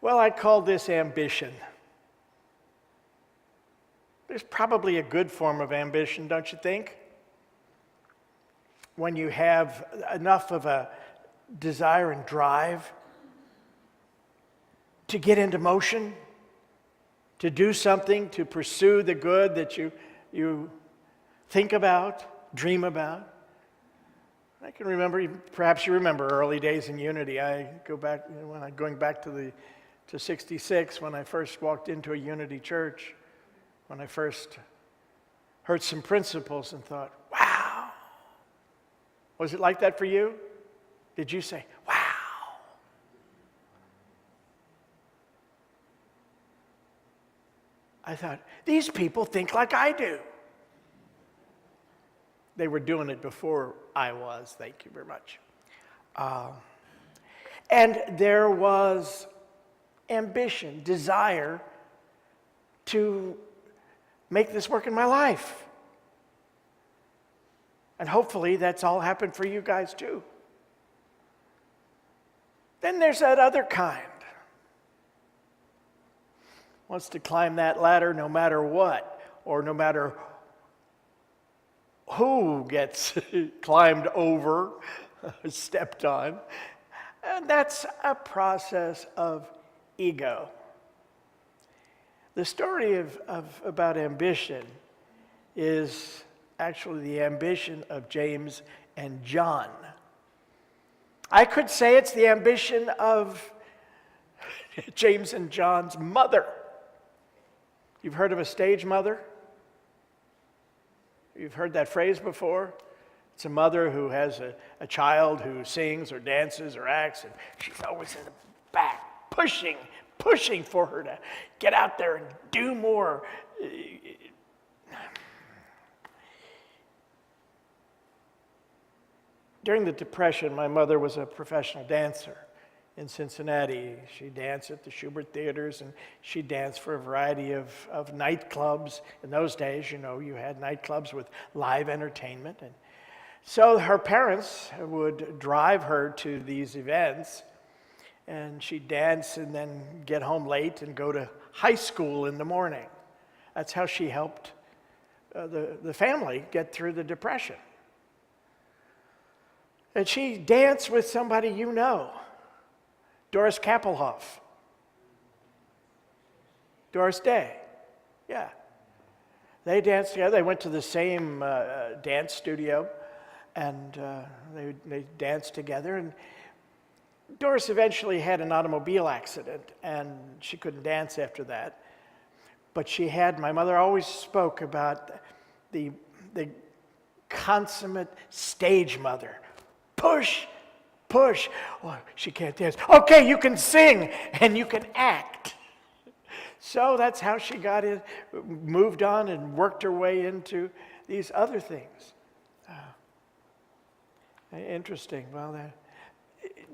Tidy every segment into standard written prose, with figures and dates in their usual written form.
Well, I call this ambition. There's probably a good form of ambition, don't you think? When you have enough of a desire and drive to get into motion, to do something, to pursue the good that you think about, dream about. I can remember, perhaps you remember early days in Unity. Going back to 66, when I first walked into a Unity church, when I first heard some principles and thought, wow. Was it like that for you? Did you say, wow? I thought, these people think like I do. They were doing it before I was, thank you very much. And there was ambition, desire to make this work in my life. And hopefully that's all happened for you guys too. Then there's that other kind. Wants to climb that ladder no matter what, or no matter who gets climbed over, stepped on. And that's a process of ego. The story about ambition is actually the ambition of James and John. I could say it's the ambition of James and John's mother. You've heard of a stage mother? You've heard that phrase before? It's a mother who has a child who sings or dances or acts, and she's always in the back, pushing for her to get out there and do more. During the Depression, my mother was a professional dancer in Cincinnati. She danced at the Schubert theaters, and she danced for a variety of nightclubs. In those days, you know, you had nightclubs with live entertainment. And so her parents would drive her to these events, and she'd dance and then get home late and go to high school in the morning. That's how she helped the family get through the Depression. And she danced with somebody you know, Doris Kappelhoff. Doris Day, yeah. They danced together. They went to the same dance studio, and they danced together. And Doris eventually had an automobile accident, and she couldn't dance after that. But my mother always spoke about the consummate stage mother. Push. Well, she can't dance. Okay, you can sing and you can act. So that's how she got in, moved on and worked her way into these other things. Interesting. Well,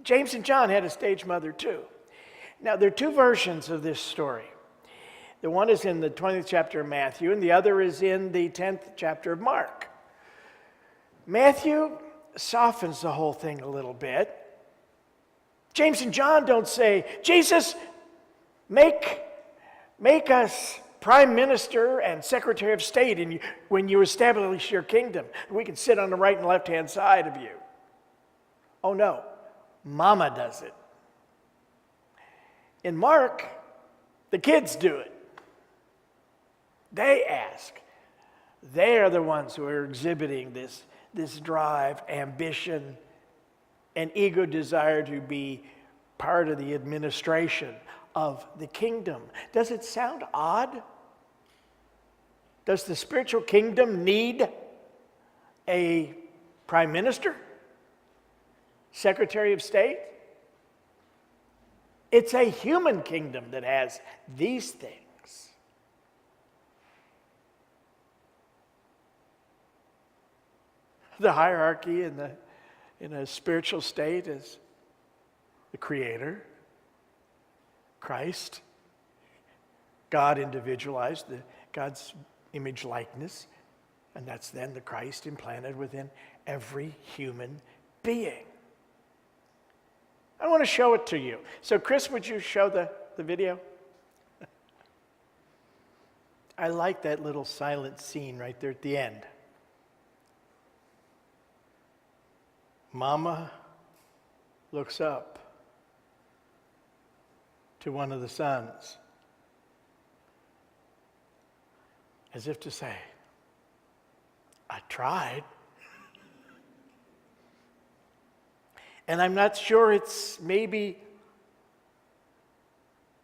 James and John had a stage mother too. Now, there are two versions of this story. The one is in the 20th chapter of Matthew, and the other is in the 10th chapter of Mark. Matthew softens the whole thing a little bit. James and John don't say, Jesus, make us prime minister and secretary of state when you establish your kingdom. We can sit on the right and left-hand side of you. Oh no, Mama does it. In Mark, the kids do it. They ask. They are the ones who are exhibiting this drive, ambition, and ego desire to be part of the administration of the kingdom. Does it sound odd? Does the spiritual kingdom need a prime minister? Secretary of State? It's a human kingdom that has these things. The hierarchy in a spiritual state is the Creator, Christ, God individualized, God's image likeness, and that's then the Christ implanted within every human being. I want to show it to you. So Chris, would you show the the video? I like that little silent scene right there at the end. Mama looks up to one of the sons as if to say, I tried. And I'm not sure it's maybe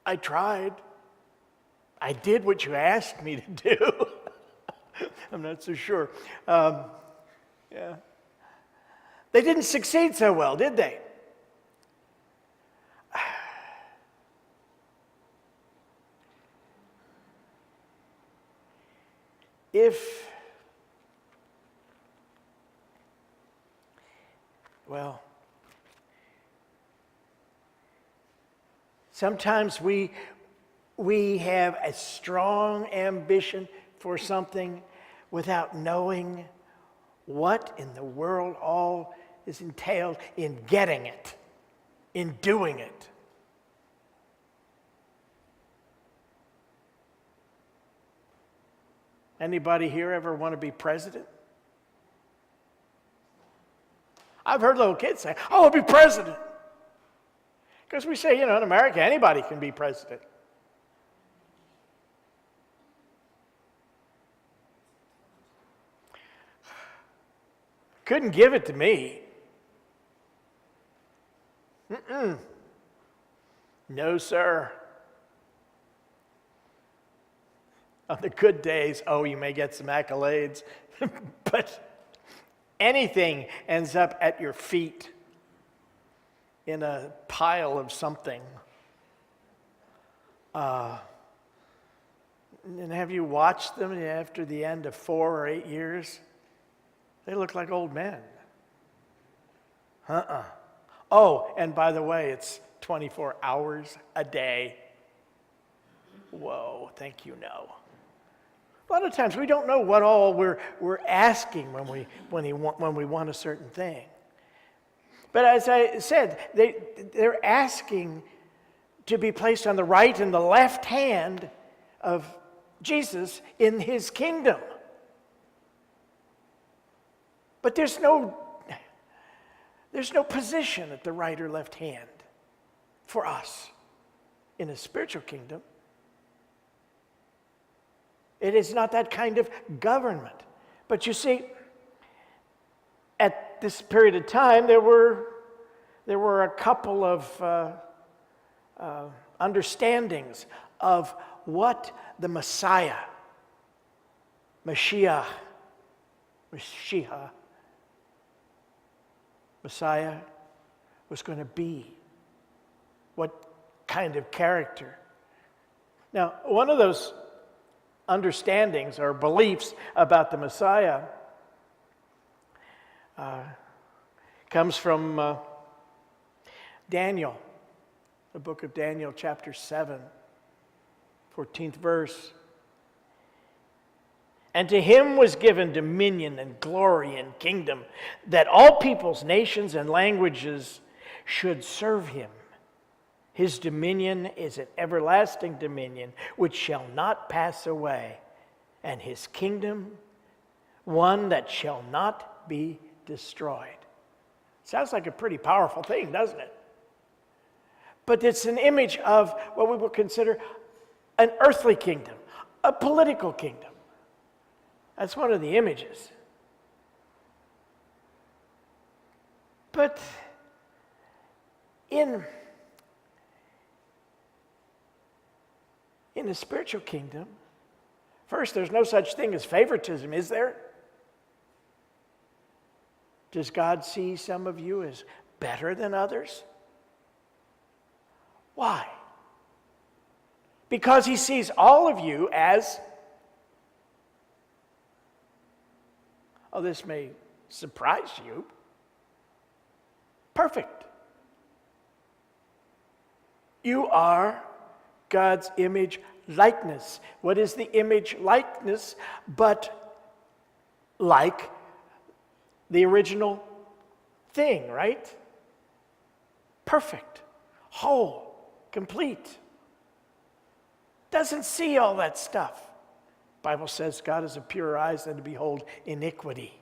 I tried. I did what you asked me to do. I'm not so sure. Yeah. They didn't succeed so well, did they? Sometimes we have a strong ambition for something without knowing what in the world all is entailed in getting it, in doing it. Anybody here ever want to be president? I've heard little kids say, "Oh, I'll be president." Because we say, in America, anybody can be president. Couldn't give it to me. No, sir. On the good days, you may get some accolades, but anything ends up at your feet in a pile of something. And have you watched them after the end of 4 or 8 years? They look like old men. Oh, and by the way, it's 24 hours a day. Whoa, thank you, no. A lot of times we don't know what all we're asking when we want a certain thing. But as I said, they're asking to be placed on the right and the left hand of Jesus in his kingdom. But there's no position at the right or left hand for us in a spiritual kingdom. It is not that kind of government. But you see, at this period of time, there were a couple of understandings of what the Messiah, Mashiach, Messiah was going to be. What kind of character. Now, one of those understandings or beliefs about the Messiah comes from Daniel, the book of Daniel, chapter 7, 14th verse. And to him was given dominion and glory and kingdom, that all peoples, nations, and languages should serve him. His dominion is an everlasting dominion, which shall not pass away, and his kingdom, one that shall not be destroyed. Sounds like a pretty powerful thing, doesn't it? But it's an image of what we would consider an earthly kingdom, a political kingdom. That's one of the images. But in the spiritual kingdom, first, there's no such thing as favoritism, is there? Does God see some of you as better than others? Why? Because he sees all of you as, this may surprise you, perfect. You are God's image likeness. What is the image likeness but like the original thing, right? Perfect, whole, complete. doesn't see all that stuff. The Bible says God has a purer eyes than to behold iniquity.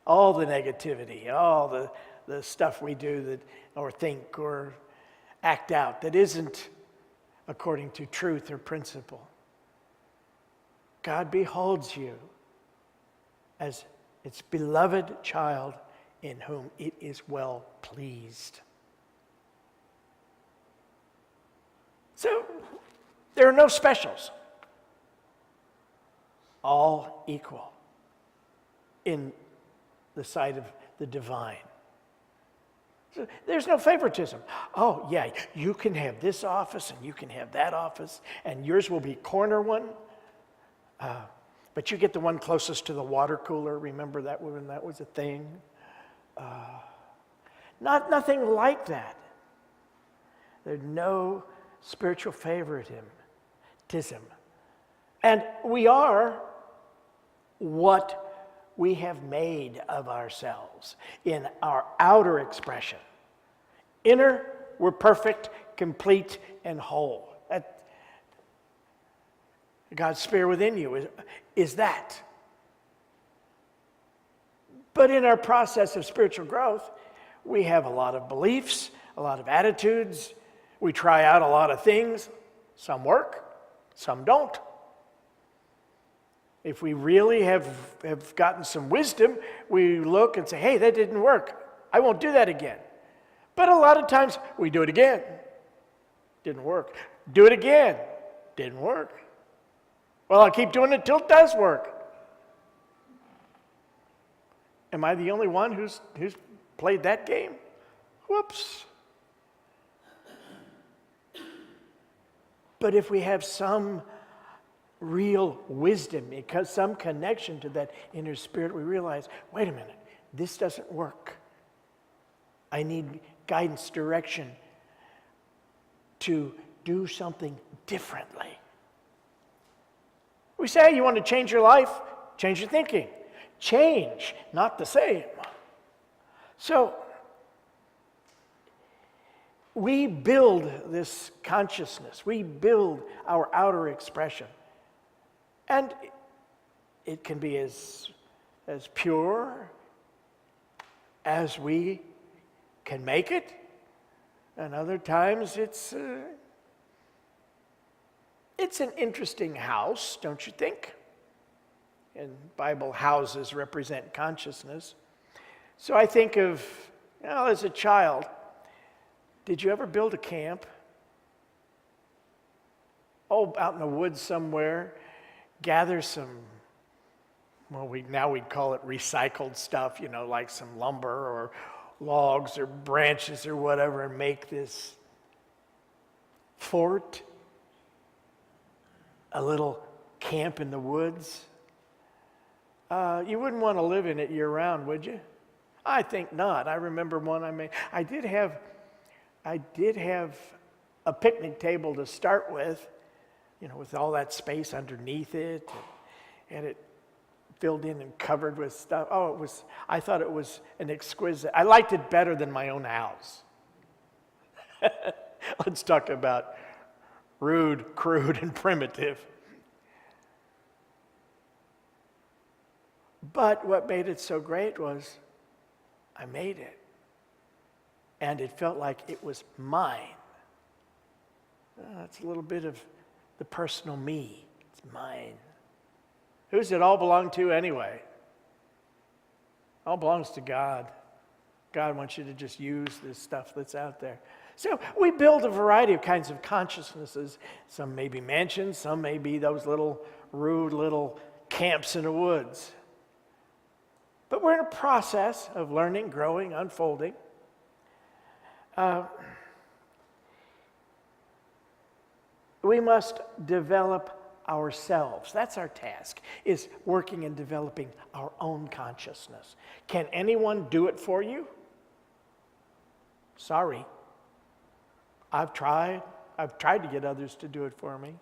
All the negativity, all the stuff we do that, or think or act out that isn't according to truth or principle. God beholds you as its beloved child in whom it is well pleased. So, there are no specials. All equal in the sight of the divine. So there's no favoritism. Oh, yeah, you can have this office and you can have that office, and yours will be corner one. But you get the one closest to the water cooler. Remember that when that was a thing? Nothing like that. There's no spiritual favoritism. And we are what we have made of ourselves in our outer expression. Inner, we're perfect, complete, and whole. God's Spirit within you is that. But in our process of spiritual growth, we have a lot of beliefs, a lot of attitudes. We try out a lot of things. Some work, some don't. If we really have gotten some wisdom, we look and say, hey, that didn't work. I won't do that again. But a lot of times, we do it again. Didn't work. Do it again. Didn't work. Well, I'll keep doing it till it does work. Am I the only one who's played that game? Whoops. But if we have some real wisdom, because some connection to that inner spirit, we realize, wait a minute, this doesn't work. I need guidance, direction to do something differently. We say, hey, you want to change your life? Change your thinking. Change, not the same. So, we build this consciousness. We build our outer expression. And it can be as pure as we can make it. And other times it's an interesting house, don't you think? And Bible houses represent consciousness. So I think of, as a child, did you ever build a camp? Oh, out in the woods somewhere, gather some, now we'd call it recycled stuff, like some lumber or logs or branches or whatever, and make this fort, a little camp in the woods. You wouldn't want to live in it year-round, would you? I think not. I remember one I made. I did have a picnic table to start with, with all that space underneath it, and it filled in and covered with stuff. I thought it was an exquisite. I liked it better than my own house. Let's talk about rude, crude, and primitive. But what made it so great was I made it. And it felt like it was mine. That's a little bit of the personal me. It's mine. Who's it all belong to anyway? It all belongs to God. God wants you to just use this stuff that's out there. So we build a variety of kinds of consciousnesses. Some may be mansions, some may be those rude little camps in the woods. But we're in a process of learning, growing, unfolding. We must develop ourselves. That's our task, is working and developing our own consciousness. Can anyone do it for you? Sorry. I've tried to get others to do it for me.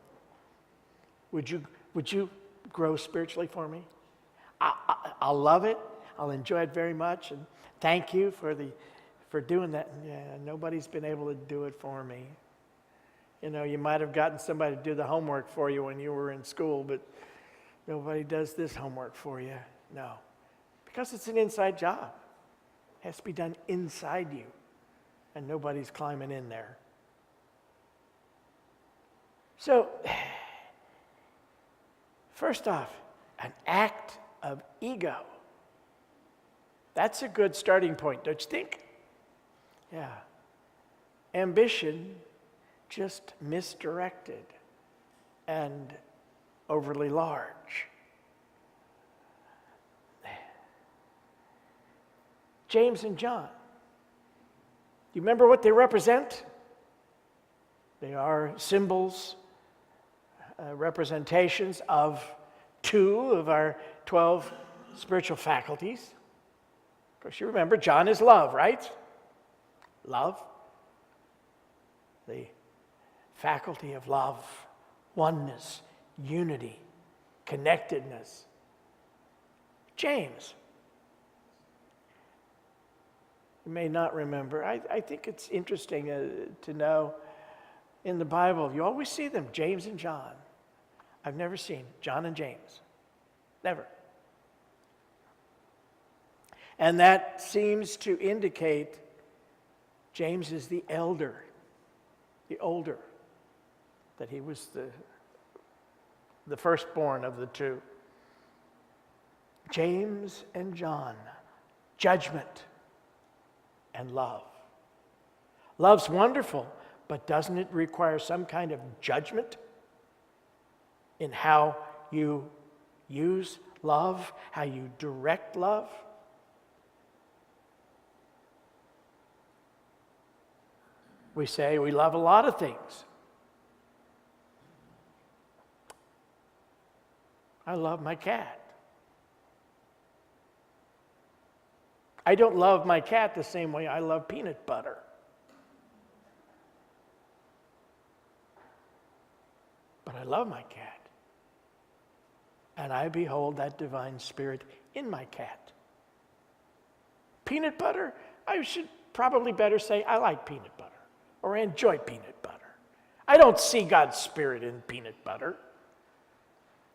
Would you grow spiritually for me? I'll love it. I'll enjoy it very much, and thank you for doing that. Yeah, nobody's been able to do it for me. You know, you might have gotten somebody to do the homework for you when you were in school, but nobody does this homework for you. No, because it's an inside job. It has to be done inside you, and nobody's climbing in there. So, first off, an act of ego. That's a good starting point, don't you think? Yeah. Ambition, just misdirected and overly large. James and John. Do you remember what they represent? They are symbols, representations of 2 of our 12 spiritual faculties. Of course, you remember John is love, right? Love. The faculty of love, oneness, unity, connectedness. James. You may not remember. I think it's interesting to know in the Bible, you always see them, James and John. I've never seen John and James. Never. And that seems to indicate James is the elder, the older, that he was the firstborn of the 2. James and John, judgment and love. Love's wonderful, but doesn't it require some kind of judgment in how you use love, how you direct love? We say we love a lot of things. I love my cat. I don't love my cat the same way I love peanut butter. But I love my cat. And I behold that divine spirit in my cat. Peanut butter, I should probably better say I like peanut butter or I enjoy peanut butter. I don't see God's spirit in peanut butter.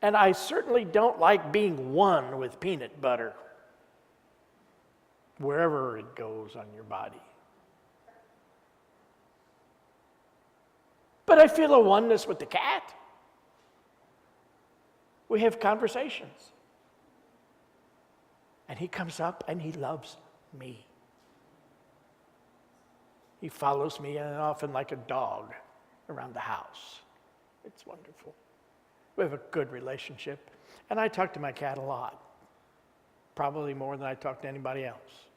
And I certainly don't like being one with peanut butter wherever it goes on your body. But I feel a oneness with the cat. We have conversations. And he comes up and he loves me. He follows me, and often like a dog, around the house. It's wonderful. We have a good relationship. And I talk to my cat a lot. Probably more than I talk to anybody else.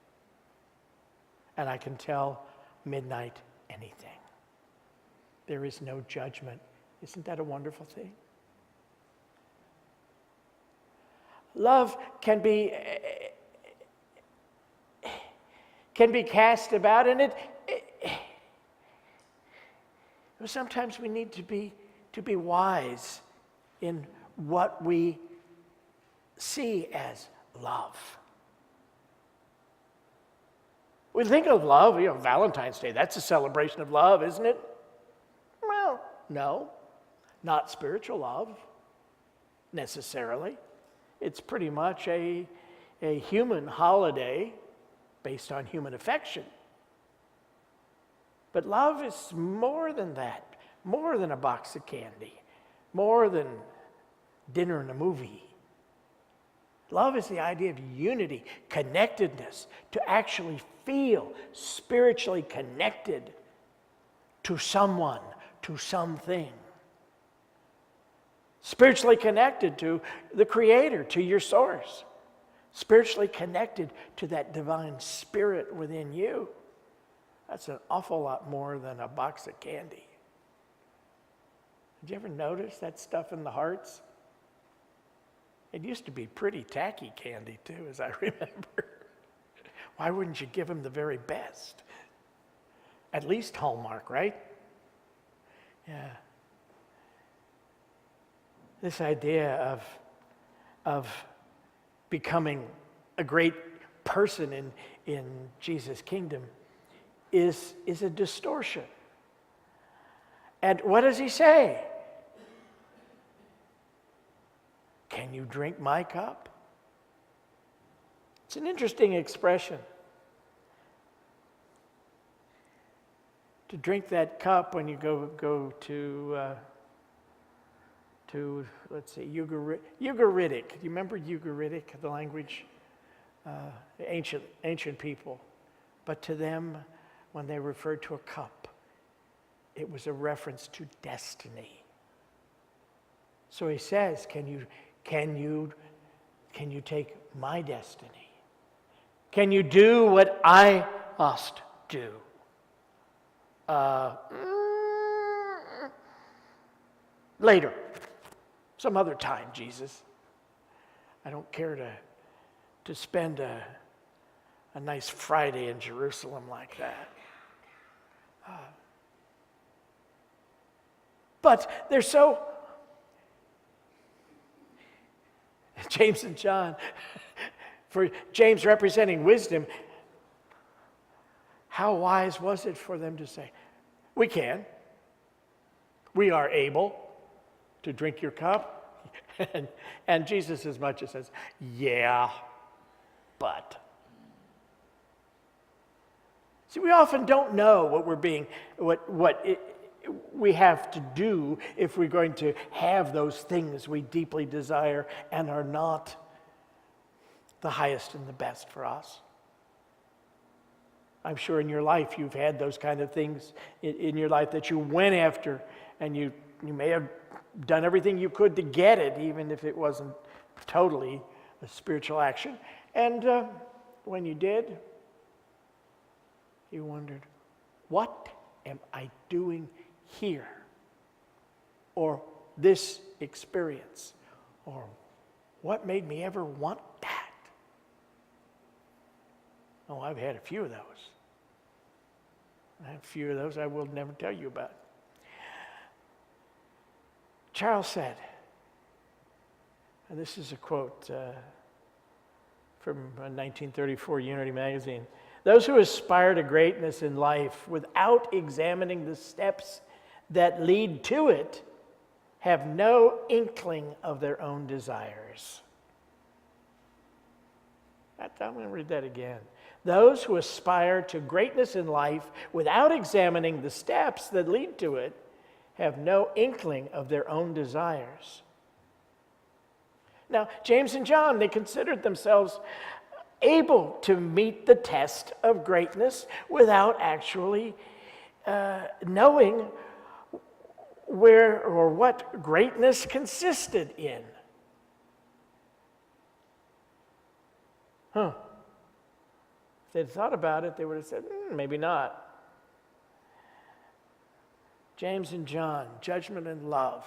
And I can tell midnight anything. There is no judgment. Isn't that a wonderful thing? Love can be cast about, and sometimes we need to be wise in what we see as love. We think of love, Valentine's Day, that's a celebration of love, isn't it? Well, no, not spiritual love, necessarily. It's pretty much a human holiday based on human affection. But love is more than that, more than a box of candy, more than dinner and a movie. Love is the idea of unity, connectedness, to actually feel spiritually connected to someone, to something. Spiritually connected to the Creator, to your source. Spiritually connected to that divine spirit within you. That's an awful lot more than a box of candy. Did you ever notice that stuff in the hearts? It used to be pretty tacky candy too, as I remember. Why wouldn't you give them the very best? At least Hallmark, right? Yeah. This idea of becoming a great person in Jesus' kingdom is a distortion. And what does he say? Can you drink my cup? It's an interesting expression. To drink that cup when you go to let's see, Ugaritic. Do you remember Ugaritic, the language? Ancient people. But to them, when they referred to a cup, it was a reference to destiny. So he says, can you take my destiny? Can you do what I must do? Later, some other time, Jesus. I don't care to spend a nice Friday in Jerusalem like that. But they're so, James and John, for James representing wisdom, how wise was it for them to say, we can, we are able to drink your cup? and Jesus as much as says, yeah, but. See, we often don't know what we have to do if we're going to have those things we deeply desire and are not the highest and the best for us. I'm sure in your life you've had those kind of things in your life that you went after, and you may have done everything you could to get it, even if it wasn't totally a spiritual action. And when you did, you wondered, what am I doing here? Or this experience? Or what made me ever want that? Oh, I've had a few of those. I have a few of those I will never tell you about. Charles said, and this is a quote from 1934 Unity magazine, those who aspire to greatness in life without examining the steps that lead to it have no inkling of their own desires. I'm going to read that again. Those who aspire to greatness in life without examining the steps that lead to it have no inkling of their own desires. Now, James and John, they considered themselves able to meet the test of greatness without actually knowing where or what greatness consisted in. If they'd thought about it, they would have said, maybe not. James and John, judgment and love.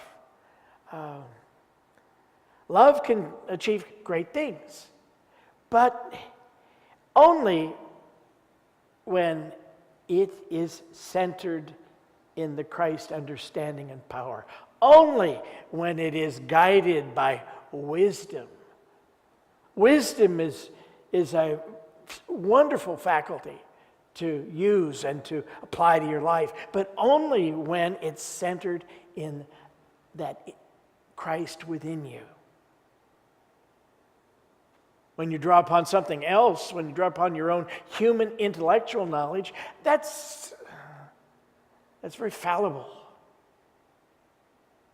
Love can achieve great things, but only when it is centered in the Christ understanding and power. Only when it is guided by wisdom. Wisdom is a wonderful faculty to use and to apply to your life, but only when it's centered in that Christ within you. When you draw upon something else, when you draw upon your own human intellectual knowledge, that's very fallible.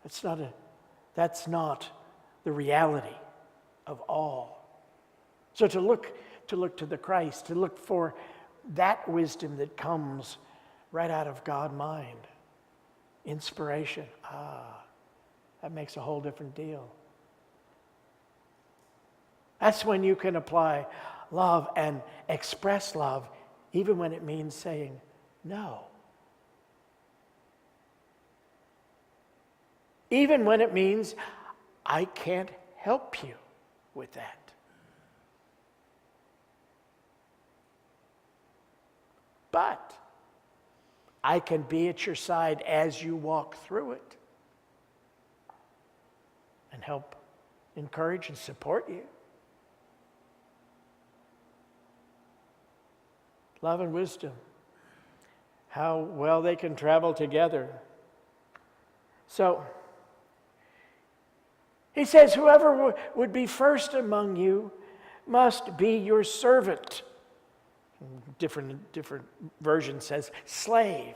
That's not the reality of all. So to look to the Christ, to look for that wisdom that comes right out of God's mind, inspiration, that makes a whole different deal. That's when you can apply love and express love, even when it means saying no. Even when it means, I can't help you with that. But I can be at your side as you walk through it and help encourage and support you. Love and wisdom, how well they can travel together. So, he says, whoever would be first among you must be your servant. Different version says slave.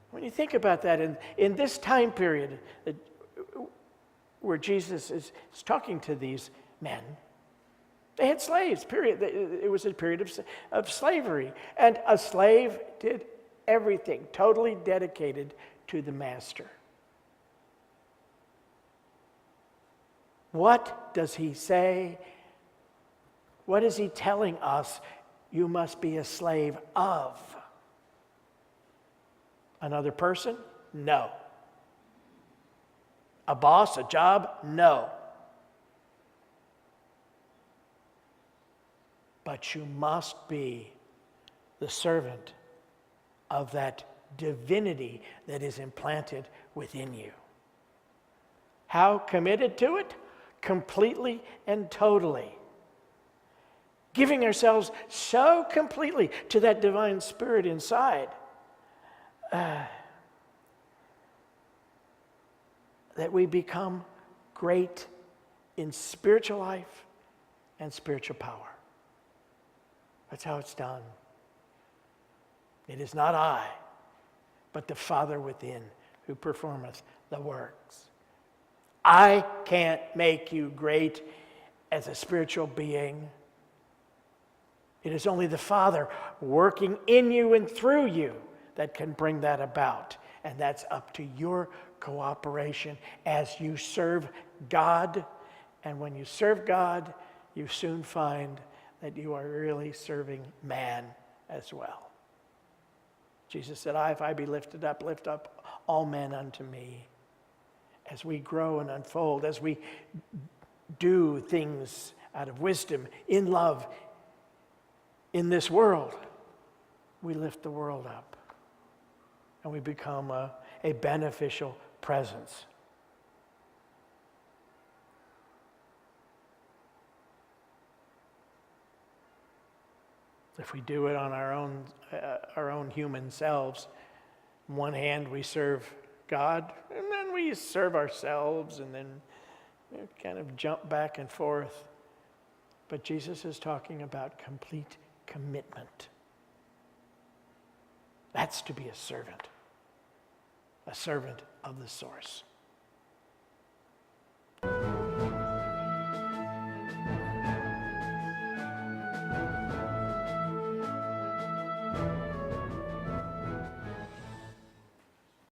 When you think about that, in this time period where Jesus is talking to these men, they had slaves, period. It was a period of slavery. And a slave did everything, totally dedicated to the master. What does he say? What is he telling us? You must be a slave of. Another person? No. A boss, a job? No. But you must be the servant of that divinity that is implanted within you. How committed to it? Completely and totally. Giving ourselves so completely to that divine spirit inside that we become great in spiritual life and spiritual power. That's how it's done. It is not I, but the Father within who performeth the works. I can't make you great as a spiritual being. It is only the Father working in you and through you that can bring that about. And that's up to your cooperation as you serve God. And when you serve God, you soon find that you are really serving man as well. Jesus said, if I be lifted up, lift up all men unto me. As we grow and unfold, as we do things out of wisdom, in love, in this world, we lift the world up. And we become a beneficial presence. If we do it on our own human selves, on one hand we serve God, and then we serve ourselves, and then kind of jump back and forth. But Jesus is talking about complete commitment. That's to be a servant of the source.